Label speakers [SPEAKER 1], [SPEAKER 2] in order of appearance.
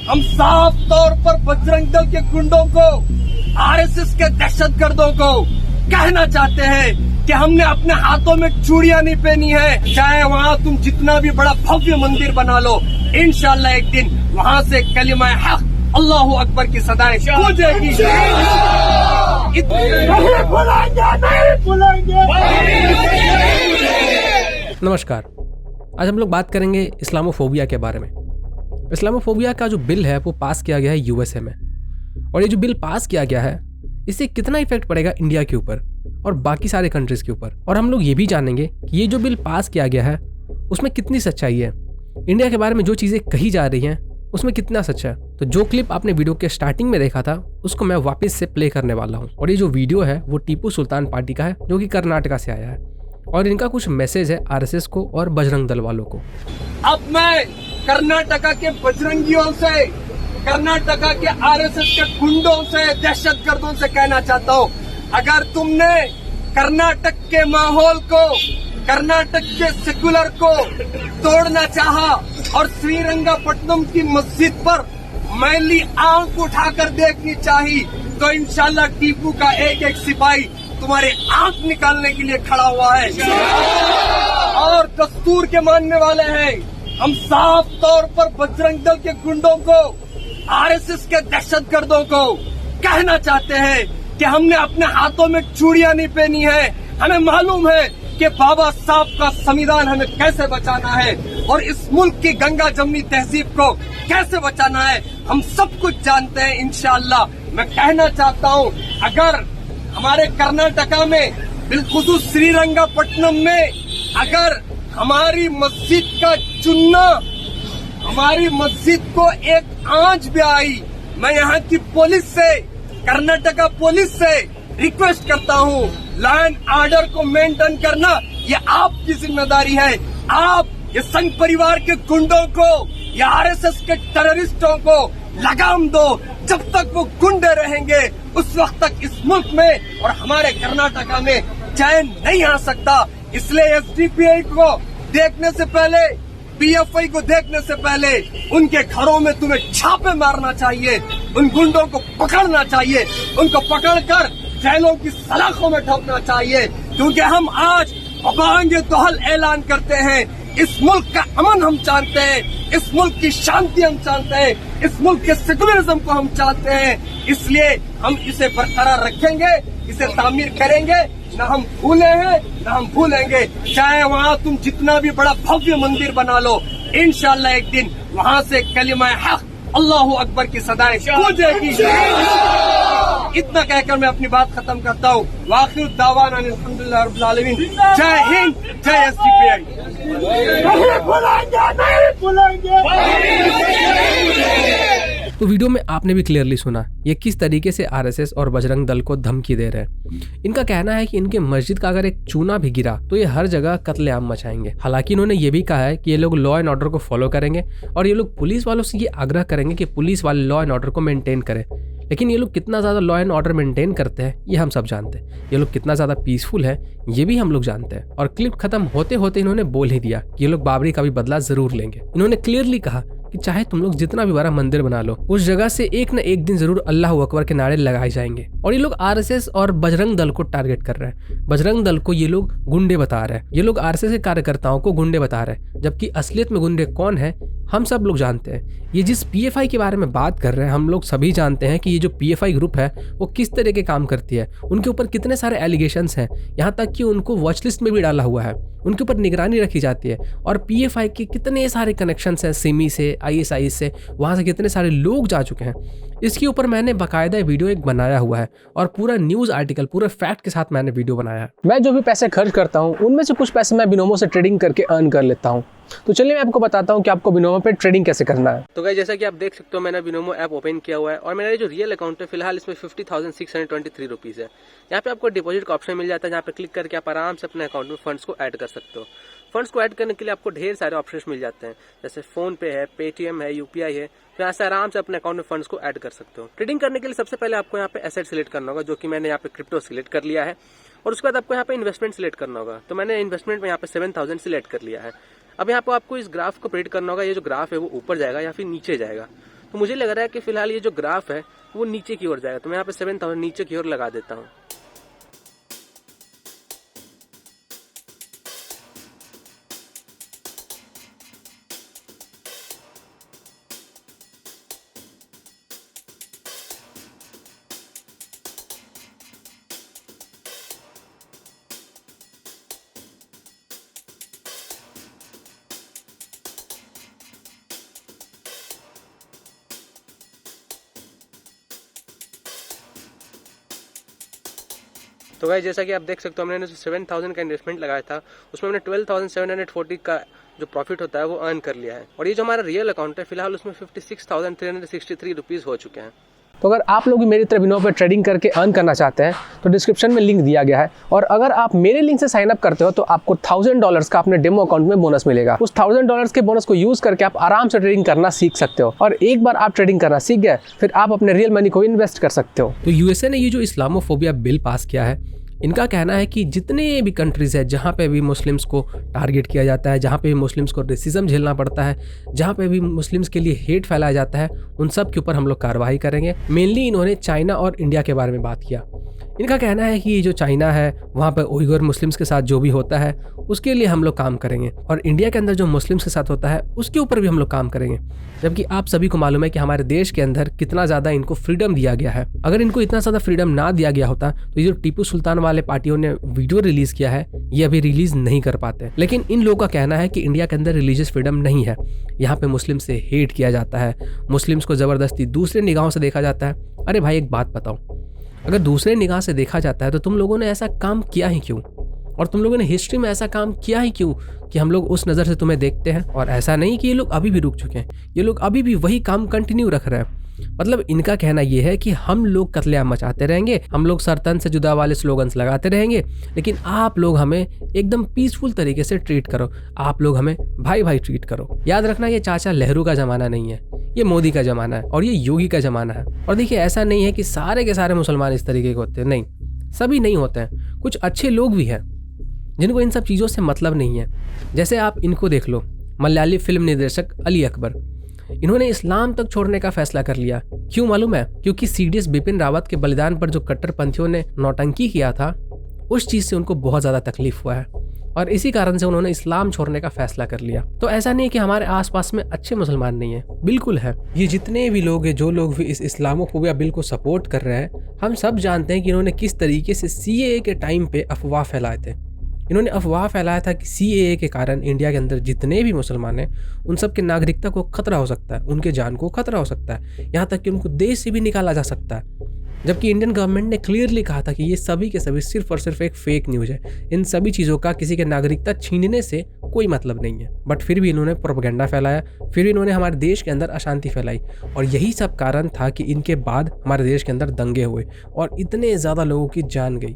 [SPEAKER 1] हम साफ तौर पर बजरंग दल के गुंडों को, आरएसएस के दहशतगर्दों को कहना चाहते हैं कि हमने अपने हाथों में चूड़ियां नहीं पहनी है। चाहे वहाँ तुम जितना भी बड़ा भव्य मंदिर बना लो, इंशाल्लाह एक दिन वहाँ से कलिमा हक अल्लाहू अकबर की सदाएं गूंजेगी।
[SPEAKER 2] नमस्कार, आज हम लोग बात करेंगे इस्लामोफोबिया के बारे में। इस्लामोफोबिया का जो बिल है वो पास किया गया है यूएसए में, और ये जो बिल पास किया गया है इससे कितना इफेक्ट पड़ेगा इंडिया के ऊपर और बाकी सारे कंट्रीज के ऊपर। और हम लोग ये भी जानेंगे कि ये जो बिल पास किया गया है उसमें कितनी सच्चाई है, इंडिया के बारे में जो चीज़ें कही जा रही हैं उसमें कितना सच है। तो जो क्लिप आपने वीडियो के स्टार्टिंग में देखा था उसको मैं वापस से प्ले करने वाला हूँ। और ये जो वीडियो है वो टीपू सुल्तान पार्टी का है जो कि कर्नाटका से आया है, और इनका कुछ मैसेज है आरएसएस को और बजरंग दल वालों को।
[SPEAKER 1] अब मैं कर्नाटका के बजरंगियों से, कर्नाटका के आरएसएस के गुंडों से, दहशतगर्दों से कहना चाहता हूँ, अगर तुमने कर्नाटक के माहौल को, कर्नाटक के सेकुलर को तोड़ना चाहा और श्रीरंगपट्टनम की मस्जिद पर मैली आंख उठाकर देखनी चाहिए, तो इंशाल्लाह टीपू का एक एक सिपाही तुम्हारे आंख निकालने के लिए खड़ा हुआ है। और दस्तूर के मानने वाले हैं, हम साफ तौर पर बजरंग दल के गुंडों को, आरएसएस के दहशतगर्दों को कहना चाहते हैं कि हमने अपने हाथों में चूड़ियां नहीं पहनी है। हमें मालूम है कि बाबा साहब का संविधान हमें कैसे बचाना है और इस मुल्क की गंगा जमनी तहजीब को कैसे बचाना है, हम सब कुछ जानते हैं। इंशाअल्लाह मैं कहना चाहता हूँ, अगर हमारे कर्नाटका में, बिलखुसूस श्रीरंगपट्टनम में, अगर हमारी मस्जिद का चुनना, हमारी मस्जिद को एक आंच भी आई, मैं यहाँ की पुलिस से, कर्नाटका पुलिस से रिक्वेस्ट करता हूँ, लॉ एंड ऑर्डर को मेंटेन करना ये आपकी जिम्मेदारी है। आप ये संघ परिवार के गुंडों को, या आरएसएस के टेररिस्टों को लगाम दो। जब तक वो गुंडे रहेंगे उस वक्त तक इस मुल्क में और हमारे कर्नाटका में चैन नहीं आ सकता। इसलिए एसडीपीआई को देखने से पहले, पीएफआई को देखने से पहले उनके घरों में तुम्हें छापे मारना चाहिए, उन गुंडों को पकड़ना चाहिए, उनको पकड़कर जेलों की सलाखों में ठोकना चाहिए, क्योंकि हम आज अबांगे दोहल ऐलान करते हैं। इस मुल्क का अमन हम चाहते हैं, इस मुल्क की शांति हम चाहते हैं, इस मुल्क के सेकुलरिज्म को हम चाहते हैं। इसलिए हम इसे बरकरार रखेंगे, इसे तामीर करेंगे, न हम भूले हैं न हम भूलेंगे। चाहे वहाँ तुम जितना भी बड़ा भव्य मंदिर बना लो, इंशाल्लाह एक दिन वहाँ से कलिमा हक अल्लाहू अकबर की सदाएं गूंजेगी। इतना कहकर मैं अपनी बात खत्म करता हूँ। वाखिर दावाना अल्हम्दुलिल्लाह रब्बिल आलमीन। जय हिंद, जय एसडीपीआई।
[SPEAKER 2] तो वीडियो में आपने भी क्लियरली सुना ये किस तरीके से आरएसएस और बजरंग दल को धमकी दे रहे हैं। इनका कहना है कि इनके मस्जिद का अगर एक चूना भी गिरा तो ये हर जगह कत्लेआम मचाएंगे। हालांकि इन्होंने ये भी कहा है कि ये लोग लॉ एंड ऑर्डर को फॉलो करेंगे और ये लोग पुलिस वालों से ये आग्रह करेंगे कि पुलिस वाले लॉ एंड ऑर्डर को मेंटेन करें। लेकिन ये लोग कितना ज़्यादा लॉ एंड ऑर्डर मेंटेन करते हैं ये हम सब जानते हैं, ये लोग कितना ज़्यादा पीसफुल है ये भी हम लोग जानते हैं। और क्लिप खत्म होते होते इन्होंने बोल ही दिया कि ये लोग बाबरी का भी बदला जरूर लेंगे। इन्होंने क्लियरली कहा कि चाहे तुम लोग जितना भी बड़ा मंदिर बना लो, उस जगह से एक न एक दिन जरूर अल्लाह अकबर के नारे लगाए जाएंगे। और ये लोग आरएसएस और बजरंग दल को टारगेट कर रहे हैं। बजरंग दल को ये लोग गुंडे बता रहे हैं, ये लोग आरएसएस के कार्यकर्ताओं को गुंडे बता रहे हैं, जबकि असलियत में गुंडे कौन है हम सब लोग जानते हैं। ये जिस पीएफआई के बारे में बात कर रहे हैं, हम लोग सभी जानते हैं कि ये जो पीएफआई ग्रुप है वो किस तरह के काम करती है, उनके ऊपर कितने सारे एलिगेशंस हैं, यहाँ तक कि उनको वॉच लिस्ट में भी डाला हुआ है, उनके ऊपर निगरानी रखी जाती है। और पीएफआई के कितने सारे कनेक्शंस हैं सिमी से, आईएसआई से, वहाँ से कितने सारे लोग जा चुके हैं। इसके ऊपर मैंने बाकायदा वीडियो एक बनाया हुआ है और पूरा न्यूज़ आर्टिकल पूरे फैक्ट के साथ मैंने वीडियो बनाया है। मैं जो भी पैसे खर्च करता हूँ उनमें से कुछ पैसे मैं बिनोमो से ट्रेडिंग करके अर्न कर लेता हूँ। तो चलिए मैं आपको बताता हूँ कि आपको बिनोमो पे ट्रेडिंग कैसे करना है।
[SPEAKER 3] तो गाइस जैसा कि आप देख सकते हो मैंने बिनोमो ऐप ओपन किया हुआ है और मेरा जो रियल अकाउंट है फिलहाल इसमें 50,623 रुपीज़ है। यहाँ पे आपको डिपॉजिट का ऑप्शन मिल जाता है, जहाँ पे क्लिक करके आप आराम से अपने अकाउंट में फंड्स को ऐड कर सकते हो। फंड्स को ऐड करने के लिए आपको ढेर सारे ऑप्शंस मिल जाते हैं, जैसे फोन पे है, पेटीएम है, यूपीआई है। तो यहाँ से आराम से अपने अकाउंट में फंड्स को ऐड कर सकते हो। ट्रेडिंग करने के लिए सबसे पहले आपको यहाँ पे एसेट सिलेक्ट करना होगा, जो कि मैंने यहाँ पे क्रिप्टो सिलेक्ट कर लिया है। और उसके बाद आपको यहाँ पे इन्वेस्टमेंट सिलेक्ट करना होगा, तो मैंने इन्वेस्टमेंट में यहाँ पे 7,000 सिलेक्ट कर लिया है। अब यहाँ पे आपको इस ग्राफ को प्रिडिक्ट करना होगा, ये जो ग्राफ है वो ऊपर जाएगा या फिर नीचे जाएगा। तो मुझे लग रहा है कि फिलहाल ये जो ग्राफ है वो नीचे की ओर जाएगा। तो मैं यहाँ पे 7000 नीचे की ओर लगा देता हूँ। तो गाइस जैसा कि आप देख सकते हो, मैंने जो 7000 का इन्वेस्टमेंट लगाया था उसमें मैंने 12,740 का जो प्रॉफिट होता है वो अर्न कर लिया है। और ये जो हमारा रियल अकाउंट है फिलहाल उसमें 56,363 रुपीज़ हो चुके हैं।
[SPEAKER 2] तो अगर आप लोग भी मेरी तरह विनोमो पर ट्रेडिंग करके अर्न करना चाहते हैं तो डिस्क्रिप्शन में लिंक दिया गया है, और अगर आप मेरे लिंक से साइन अप करते हो तो आपको $1000 का अपने डेमो अकाउंट में बोनस मिलेगा। उस $1000 के बोनस को यूज करके आप आराम से ट्रेडिंग करना सीख सकते हो, और एक बार आप ट्रेडिंग करना सीख गए फिर आप अपने रियल मनी को इन्वेस्ट कर सकते हो। तो यूएसए ने ये जो इस्लामोफोबिया बिल पास किया है, इनका कहना है कि जितने भी कंट्रीज़ है जहाँ पे भी मुस्लिम्स को टारगेट किया जाता है, जहाँ पे भी मुस्लिम्स को रेसिज्म झेलना पड़ता है, जहाँ पे भी मुस्लिम्स के लिए हेट फैलाया जाता है, उन सब के ऊपर हम लोग कार्रवाई करेंगे। मेनली इन्होंने चाइना और इंडिया के बारे में बात किया। इनका कहना है कि ये जो चाइना है वहाँ पर उइगर मुस्लिम्स के साथ जो भी होता है उसके लिए हम लोग काम करेंगे, और इंडिया के अंदर जो मुस्लिम्स के साथ होता है उसके ऊपर भी हम लोग काम करेंगे। जबकि आप सभी को मालूम है कि हमारे देश के अंदर कितना ज़्यादा इनको फ्रीडम दिया गया है। अगर इनको इतना ज़्यादा फ्रीडम ना दिया गया होता तो ये जो टीपू सुल्तान वाले पार्टियों ने वीडियो रिलीज़ किया है ये अभी रिलीज़ नहीं कर पाते। लेकिन इन लोगों का कहना है कि इंडिया के अंदर रिलीजियस फ्रीडम नहीं है, यहाँ पे मुस्लिम से हेट किया जाता है, मुस्लिम्स को ज़बरदस्ती दूसरे निगाहों से देखा जाता है। अरे भाई एक बात बताओ, अगर दूसरे निगाह से देखा जाता है तो तुम लोगों ने ऐसा काम किया ही क्यों, और तुम लोगों ने हिस्ट्री में ऐसा काम किया ही क्यों कि हम लोग उस नज़र से तुम्हें देखते हैं। और ऐसा नहीं कि ये लोग अभी भी रुक चुके हैं, ये लोग अभी भी वही काम कंटिन्यू रख रहे हैं। मतलब इनका कहना ये है कि हम लोग कत्लेआम मचाते रहेंगे, हम लोग सरतन से जुदा वाले स्लोगन्स लगाते रहेंगे, लेकिन आप लोग हमें एकदम पीसफुल तरीके से ट्रीट करो, आप लोग हमें भाई भाई ट्रीट करो। याद रखना ये चाचा नेहरू का ज़माना नहीं है, ये मोदी का ज़माना है और ये योगी का ज़माना है। और देखिए ऐसा नहीं है कि सारे के सारे मुसलमान इस तरीके के होते हैं, नहीं, सभी नहीं होते हैं। कुछ अच्छे लोग भी हैं जिनको इन सब चीज़ों से मतलब नहीं है। जैसे आप इनको देख लो, मलयाली फिल्म निर्देशक अली अकबर, इन्होंने इस्लाम तक छोड़ने का फैसला कर लिया। क्यों मालूम है? क्योंकि सीडीएस बिपिन रावत के बलिदान पर जो कट्टरपंथियों ने नौटंकी किया था उस चीज़ से उनको बहुत ज़्यादा तकलीफ हुआ है, और इसी कारण से उन्होंने इस्लाम छोड़ने का फैसला कर लिया। तो ऐसा नहीं है कि हमारे आसपास में अच्छे मुसलमान नहीं है, बिल्कुल है। ये जितने भी लोग हैं, जो लोग भी इस इस्लामोफोबिया बिल को सपोर्ट कर रहे हैं, हम सब जानते हैं कि इन्होंने किस तरीके से सीएए के टाइम पे अफवाह फैलाए थे। इन्होंने अफवाह फैलाया था कि सीएए के कारण इंडिया के अंदर जितने भी मुसलमान हैं उन सब के नागरिकता को खतरा हो सकता है, उनके जान को खतरा हो सकता है, यहाँ तक कि उनको देश से भी निकाला जा सकता है। जबकि इंडियन गवर्नमेंट ने क्लियरली कहा था कि ये सभी के सभी सिर्फ और सिर्फ एक फेक न्यूज़ है, इन सभी चीज़ों का किसी के नागरिकता छीनने से कोई मतलब नहीं है। बट फिर भी इन्होंने प्रोपेगेंडा फैलाया, फिर भी इन्होंने हमारे देश के अंदर अशांति फैलाई, और यही सब कारण था कि इनके बाद हमारे देश के अंदर दंगे हुए और इतने ज़्यादा लोगों की जान गई।